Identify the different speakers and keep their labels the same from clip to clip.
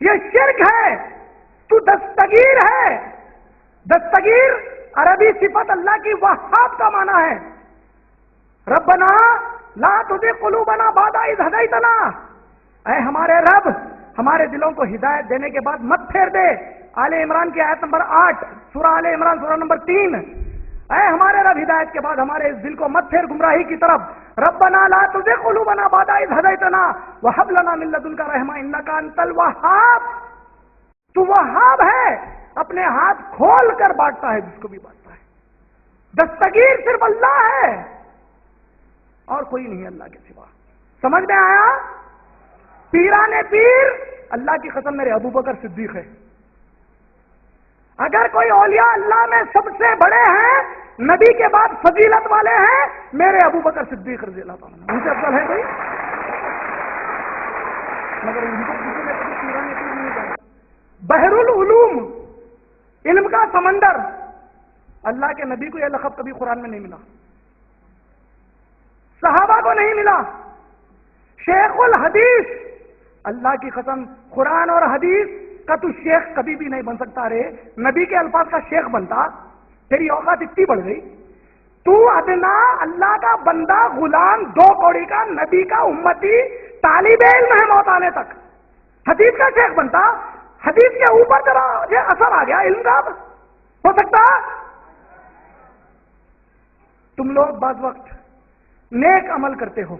Speaker 1: یہ شرک ہے، تو دستگیر ہے۔ دستگیر عربی صفت اللہ کی وہاب کا معنی ہے۔ ربنا لا تزغ قلوبنا بعد اذ ہدیتنا، اے ہمارے رب ہمارے دلوں کو ہدایت دینے کے بعد مت پھیر دے۔ آل عمران کی آیت نمبر 8، سورہ آل عمران سورہ نمبر 3۔ اے ہمارے رب ہدایت کے بعد ہمارے اس دل کو مت پھیر گمراہی کی طرف۔ ربنا لا تزغ قلوبنا بعد اذ ہدیتنا وہب لنا من لدنک رحمۃ انک انت الوہاب۔ تو وہاب ہے، اپنے ہاتھ کھول کر بانٹتا ہے جس کو بھی بانٹتا ہے۔ دستگیر صرف اللہ ہے اور کوئی نہیں اللہ کے سوا۔ سمجھ میں آیا؟ پیران پیر اللہ کی قسم میرے ابو بکر صدیق ہے۔ اگر کوئی اولیاء اللہ میں سب سے بڑے ہیں، نبی کے بعد فضیلت والے ہیں، میرے ابو بکر صدیق رضی اللہ عنہ۔ ان سے افضل ہے کوئی؟ مگر ان کو کسی نے کبھی پیران پیر نہیں کہا۔ بحر العلوم، علم کا سمندر، اللہ کے نبی کو یہ لقب کبھی قرآن میں نہیں ملا، صحابہ کو نہیں ملا۔ شیخ الحدیث، اللہ کی قسم قرآن اور حدیث کا تو شیخ کبھی بھی نہیں بن سکتا رے۔ نبی کے الفاظ کا شیخ بنتا، تیری اوقات اتنی بڑھ گئی۔ تو ادنا اللہ کا بندہ، غلام، 2 کوڑی کا، نبی کا امتی، طالب علم ہے موت آنے تک، حدیث کا شیخ بنتا۔ حدیث کے اوپر ذرا یہ اثر آ گیا علم کا، ہو سکتا؟ تم لوگ بعض وقت نیک عمل کرتے ہو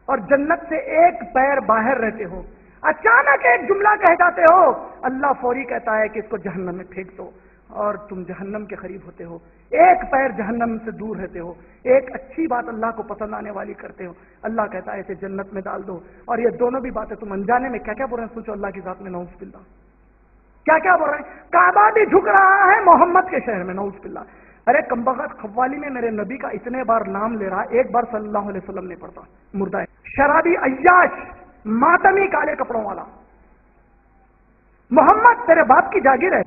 Speaker 1: اور جنت سے ایک پیر باہر رہتے ہو، اچانک ایک جملہ کہہ جاتے ہو، اللہ فوری کہتا ہے کہ اس کو جہنم میں پھینک دو، اور تم جہنم کے قریب ہوتے ہو، ایک پیر جہنم سے دور رہتے ہو، ایک اچھی بات اللہ کو پسند آنے والی کرتے ہو، اللہ کہتا ہے اسے جنت میں ڈال دو۔ اور یہ دونوں بھی باتیں تم انجانے میں کیا کیا بول رہے ہیں سوچو اللہ کی ذات میں، نعوذ باللہ کیا کیا بول رہے ہیں۔ کعبہ بھی جھک رہا ہے محمد کے شہر میں، نعوذ باللہ۔ ارے کمبخت قوالی میں میرے نبی کا اتنے بار نام لے رہا، ایک بار صلی اللہ علیہ وسلم نے پڑھتا، مردہ ہے، شرابی، عیاش، ماتمی، کالے کپڑوں والا۔ محمد تیرے باپ کی جاگیر ہے،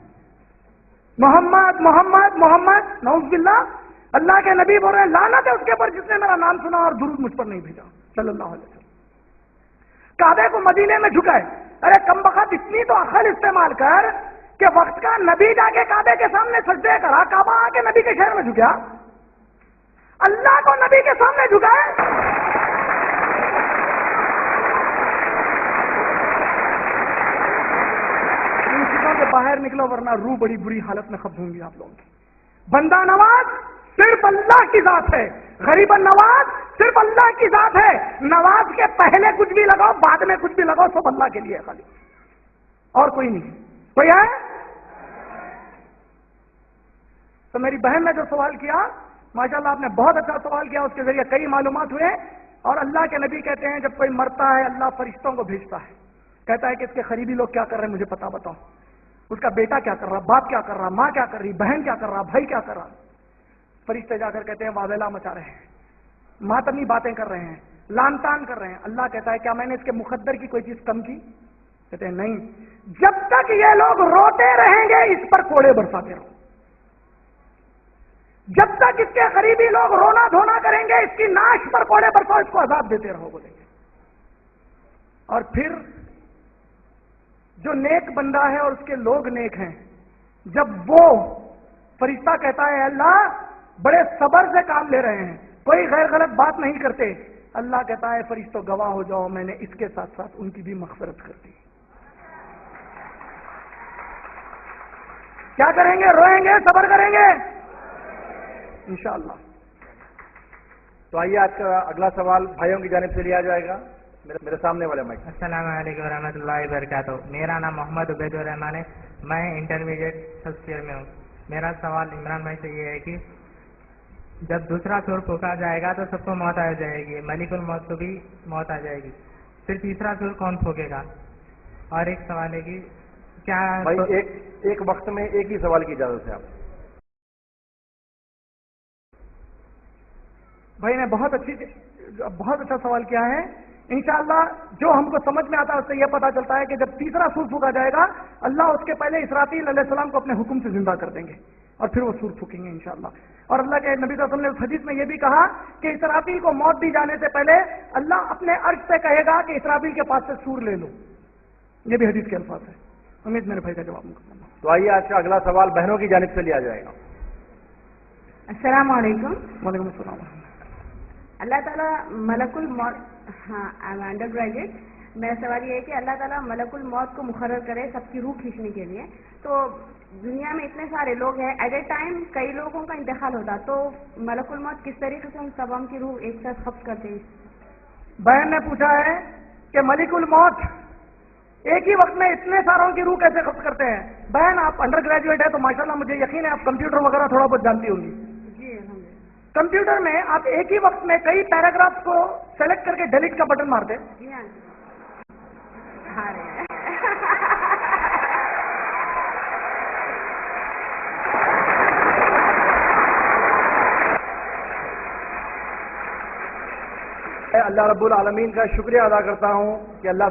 Speaker 1: محمد محمد محمد، نعوذ باللہ۔ اللہ کے نبی بول رہے ہیں لعنت ہے اس کے پر جس نے میرا نام سنا اور درود مجھ پر نہیں بھیجا، صلی اللہ علیہ وسلم۔ کعبے کو مدینے میں جھکائے۔ ارے کمبخت اتنی تو عقل استعمال کر کہ وقت کا نبی جا کے کعبے کے سامنے سجدے کرا، کعبہ آ کے نبی کے شہر میں جھکیا، اللہ کو نبی کے سامنے جھکائے۔ ان چیزوں سے باہر نکلو ورنہ روح بڑی بری حالت میں قبض ہوں گی آپ لوگوں کی۔ بندہ نواز صرف اللہ کی ذات ہے، غریب نواز صرف اللہ کی ذات ہے۔ نواز کے پہلے کچھ بھی لگاؤ، بعد میں کچھ بھی لگاؤ، سب اللہ کے لیے ہے خالی، اور کوئی نہیں۔ کوئی ہے؟ تو میری بہن نے جو سوال کیا، ماشاءاللہ آپ نے بہت اچھا سوال کیا، اس کے ذریعے کئی معلومات ہوئے۔ اور اللہ کے نبی کہتے ہیں جب کوئی مرتا ہے اللہ فرشتوں کو بھیجتا ہے، کہتا ہے کہ اس کے قریبی لوگ کیا کر رہے ہیں مجھے پتا بتاؤ، اس کا بیٹا کیا کر رہا، باپ کیا کر رہا، ماں کیا کر رہی، بہن کیا کر رہا، بھائی کیا کر رہا۔ فرشتے جا کر کہتے ہیں واویلا مچا رہے ہیں، ماتمی باتیں کر رہے ہیں، لان تان کر رہے ہیں۔ اللہ کہتا ہے کیا میں نے اس کے مقدر کی کوئی چیز کم کی؟ کہتے ہیں نہیں، جب تک یہ لوگ روتے رہیں گے اس پر کوڑے برساتے رہو، جب تک اس کے قریبی لوگ رونا دھونا کریں گے اس کی ناش پر کوڑے برساؤ، اس کو عذاب دیتے رہو بولیں گے۔ اور پھر جو نیک بندہ ہے اور اس کے لوگ نیک ہیں، جب وہ فرشتہ کہتا ہے اللہ بڑے صبر سے کام لے رہے ہیں، کوئی غیر غلط بات نہیں کرتے، اللہ کہتا ہے فرشتوں گواہ ہو جاؤ میں نے اس کے ساتھ ساتھ ان کی بھی مغفرت کر دی۔ کیا کریں گے؟ روئیں گے، صبر کریں گے انشاءاللہ۔
Speaker 2: تو آئیے آج کا اگلا سوال بھائیوں کی جانب سے لیا جائے گا، میرے سامنے والے مائک۔
Speaker 3: السلام علیکم ورحمۃ اللہ وبرکاتہ۔ میرا نام محمد عبید الرحمان ہے، میں انٹرمیڈیٹ فرسٹ ایئر میں ہوں۔ میرا سوال عمران بھائی سے یہ ہے کہ جب دوسرا سور پھونکا جائے گا تو سب کو موت آ جائے گی، ملک الموت کو بھی موت آ جائے گی، پھر تیسرا سور کون پھونکے گا؟ اور ایک سوال ہے کہ کیا
Speaker 2: بھائی ایک وقت میں ایک ہی سوال کی اجازت ہے آپ؟
Speaker 1: بھائی نے بہت اچھا سوال کیا ہے۔ انشاءاللہ جو ہم کو سمجھ میں آتا ہے اس سے یہ پتا چلتا ہے کہ جب تیسرا سور پھونکا جائے گا اللہ اس کے پہلے اسرافیل علیہ السلام کو اپنے حکم سے زندہ کر دیں گے اور پھر وہ سور پھونکیں گے انشاءاللہ۔ اور اللہ کے نبی صلی اللہ علیہ وسلم نے اس حدیث میں یہ بھی کہا کہ اسرافیل کو موت دی جانے سے پہلے اللہ اپنے عرش سے کہے گا کہ اسرافیل کے پاس سے سور لے لو، یہ بھی حدیث کے الفاظ ہے۔ امید میرے بھائی کا جواب مکمل ہو۔
Speaker 2: تو آئیے آج کا اگلا سوال بہنوں کی جانب سے لیا جائے گا۔
Speaker 4: السلام علیکم۔
Speaker 1: وعلیکم السلام۔
Speaker 4: اللہ تعالیٰ ملک الموت، ہاں انڈر گریجویٹ، میرا سوال یہ ہے کہ اللہ تعالیٰ ملک الموت کو مقرر کرے سب کی روح کھینچنے کے لیے، تو دنیا میں اتنے سارے لوگ ہیں، ایٹ اے ٹائم کئی لوگوں کا انتقال ہوتا، تو ملک الموت کس طریقے سے ان تمام کی روح ایک ساتھ قبض کرتے ہیں؟
Speaker 1: بہن نے پوچھا ہے کہ ملک الموت ایک ہی وقت میں اتنے ساروں کی روح کیسے قبض کرتے ہیں؟ بہن آپ انڈر گریجویٹ ہے تو ماشاءاللہ مجھے یقین ہے آپ کمپیوٹر وغیرہ تھوڑا بہت جانتی ہوں گی۔
Speaker 4: جی الحمدللہ۔
Speaker 1: کمپیوٹر میں آپ ایک ہی وقت میں کئی پیراگراف کو سلیکٹ کر کے ڈیلیٹ کا بٹن مارتے ہیں۔
Speaker 4: جی ہاں ہاں رہے ہیں۔
Speaker 2: اللہ رب العالمین کا شکریہ ادا کرتا ہوں کہ اللہ